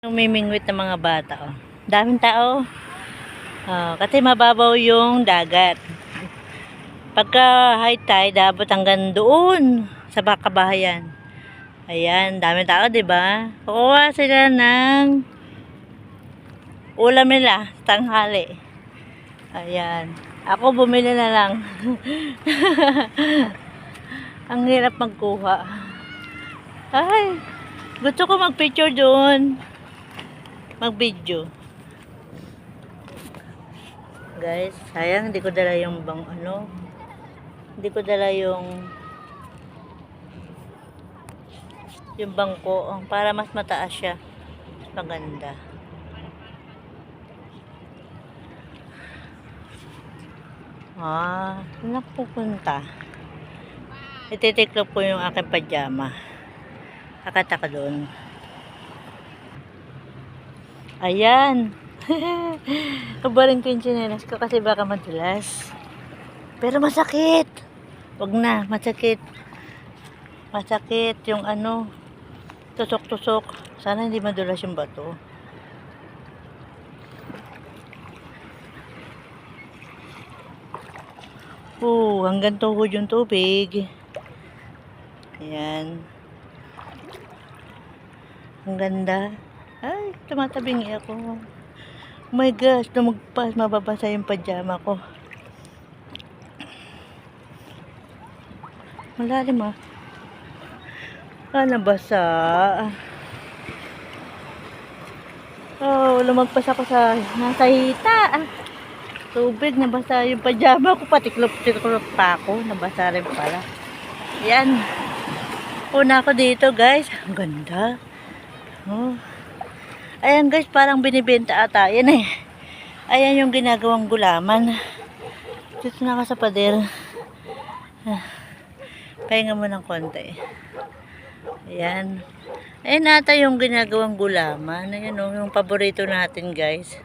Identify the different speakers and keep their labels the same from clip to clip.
Speaker 1: Umimingwit ng mga bata, oh. Daming tao. Kasi mababaw yung dagat. Pagka high tide, dapat hanggang doon sa Bakabahayan. Ayan, daming tao, 'di ba? Kukuha sila ng ulam nila sa tanghali. Ayan. Ako bumili na lang. Ang hirap magkuha. Ay, gusto ko mag-picture doon. Mag-video. Guys, sayang hindi ko dala yung hindi ko dala yung bangko para mas mataas siya. Maganda. Saan ako pupunta? Ititiklop ko yung aking pajama. Akata ka doon. Ayan. Kabarin ko yung tsinelas ko kasi baka madulas. Pero masakit. Wag na, masakit. Masakit yung tusok-tusok. Sana hindi madulas yung bato. Hanggang tuhod yung tubig. Ayan. Ang ganda. Ay, tumatabingi ako. Oh my gosh, lumagpas, mababasa yung pajama ko. Malalim ah. Nabasa. Lumagpas ako sa nasa hita. Tubig, nabasa yung pajama ko. Patiklop-tiklop pa ako. Nabasa rin pala. Yan. Una ako dito guys. Ang ganda. Ayan guys, parang binibenta ata. Yan eh. Ayan yung ginagawang gulaman. Dito na ako sa pader. Pahinga mo ng konti. Ayan. Ayan ata yung ginagawang gulaman. Ayan o, yung paborito natin guys.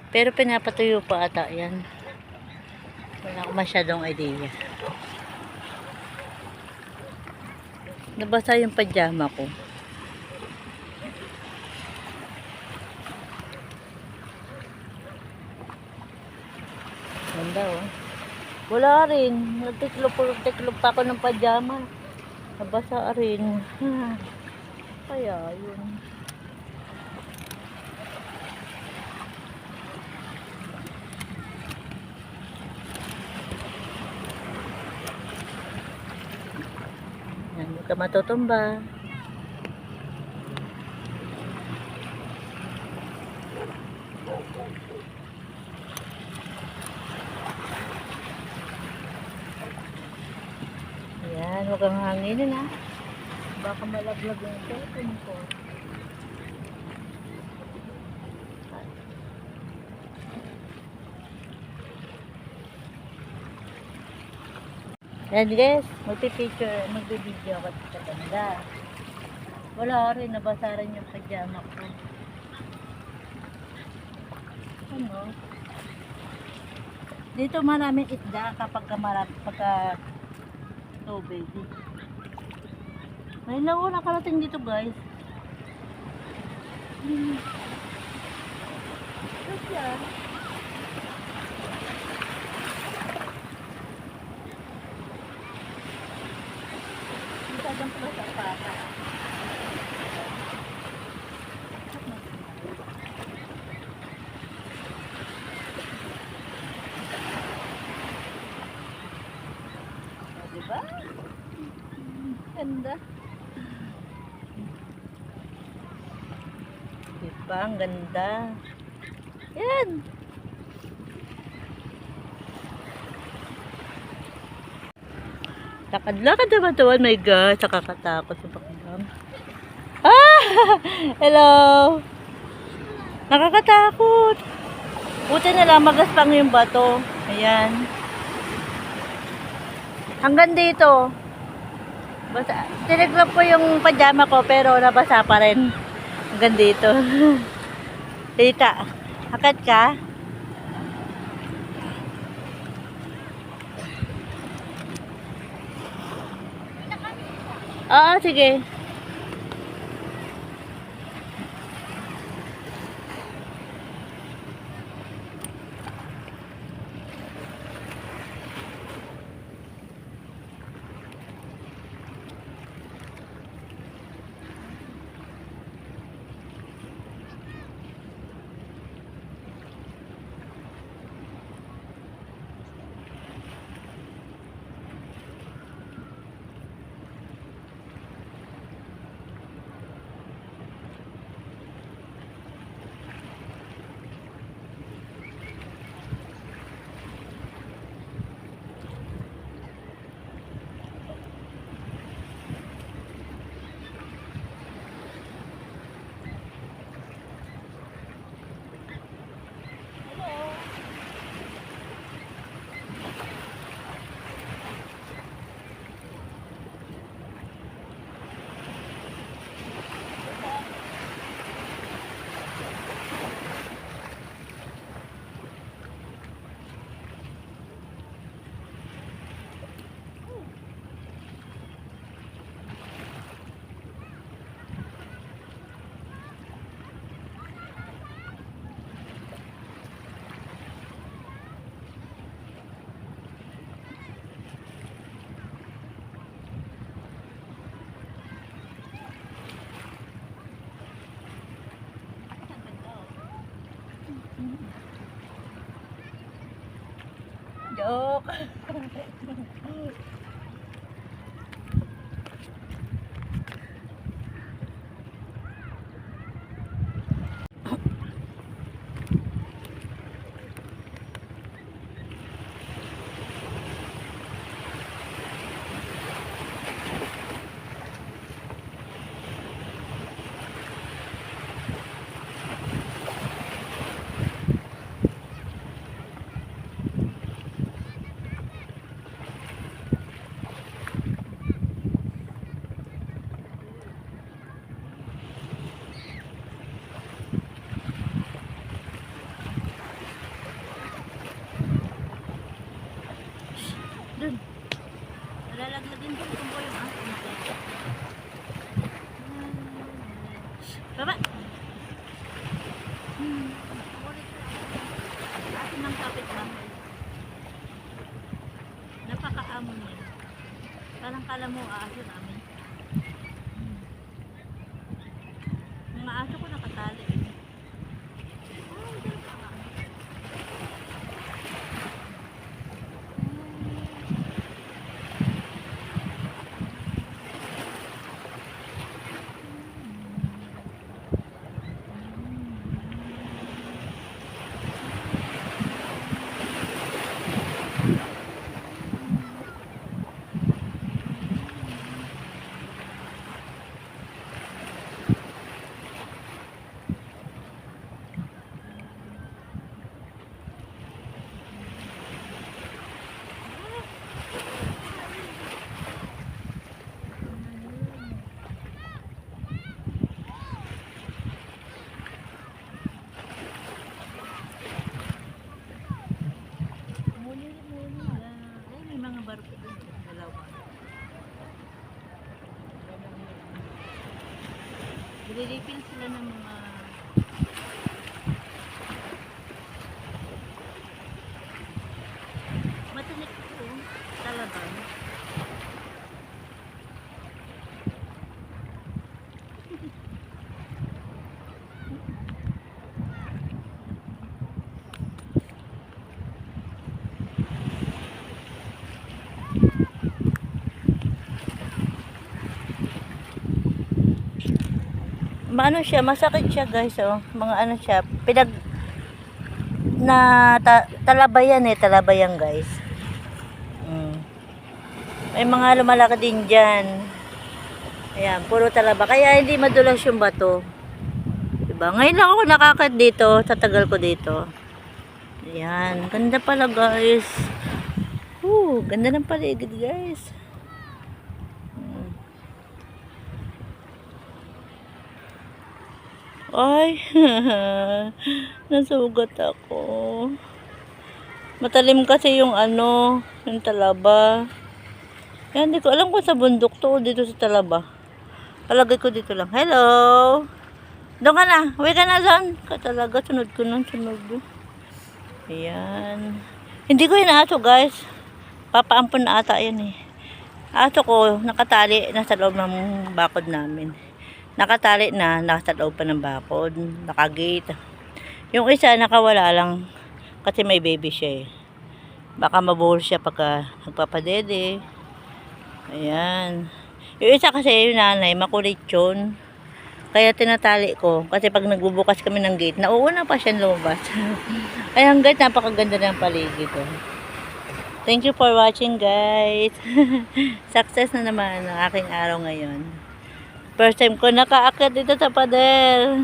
Speaker 1: Pero pinapatuyo pa ata yan. Wala ko masyadong idea. Nabasa yung pajama ko. Ganda oh. Wala rin. Nagtiklop pa ako ng pajama. Nabasa rin. Kaya yun. Yan, huwag ka matutumba. Ayan, huwag kang hanginin ha. Baka malaglag yung cellphone ko. Ayan guys, magbibideo ako sa ganda. Wala rin, nabasa rin yung pajama ko. Dito maraming isda kapag tubig. May lawa nakarating dito guys. Kasi pala sa pata. Diba? Ganda. Diba? Ang ganda. Yan. Lakad-lakad naman to. Oh my God. Nakakatakot sa pakiram. Hello. Nakakatakot. Buti na lang magaspang yung bato. Ayan. Hanggang dito. Tiniklop ko yung pajama ko pero nabasa pa rin. Hanggang dito. Tita, akad ka? Oo, sige. Joke. Dun. Nalalaglag din dun kung po yung aso natin. Baba! Atin ng kapit bahay. Napakaamo niya. Parang kala mo aso namin. Mga aso ko nakatali. Nililipin sila ng mga matanik ko talagang. Ano siya, masakit siya guys, oh. Mga ano siya, talabayan talabayan guys. May mga lumalaki din dyan. Ayan, puro talaba. Kaya hindi madulas yung bato. Diba? Ngayon lang ako nakakit dito, sa tagal ko dito. Ayan, ganda pala guys. Ganda ng paligid guys. Ay, nasugat ako. Matalim kasi yung yung talaba. Yan, hindi ko alam kung sa bundok to o dito sa talaba. Palagay ko dito lang. Hello! Doon ka na. Uwi ka na doon. Talaga, sunod ko nun. Sunod. Ayan. Hindi ko inaaso guys. Papaampon na ata yan eh. Aso ko, nakatali. Nasa loob ng bakod namin. Nakatali na, nasa loob pa ng bakod, nakagate. Yung isa nakawala lang kasi may baby siya eh. Baka mabuhol siya pagka nagpapadede. Ayan. Yung isa kasi yung nanay, makulit yun. Kaya tinatali ko. Kasi pag nagbubukas kami ng gate, nauuna pa siya lumabas. Kaya hanggang napakaganda ng paligid ko. Thank you for watching guys. Success na naman ang aking araw ngayon. First time ko nakaakyat dito sa pader.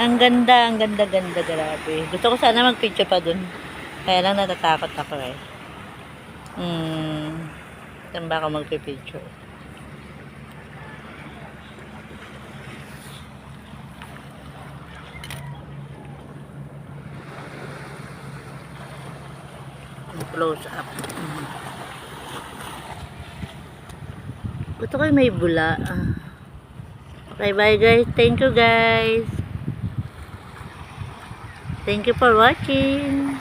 Speaker 1: Ang ganda, grabe. Gusto ko sana mag-picture pa dun. Kaya lang natatakot ako eh. Saan ba ako mag-picture? Close up. Gusto ko yung may bula. Okay, bye guys. Thank you guys. Thank you for watching.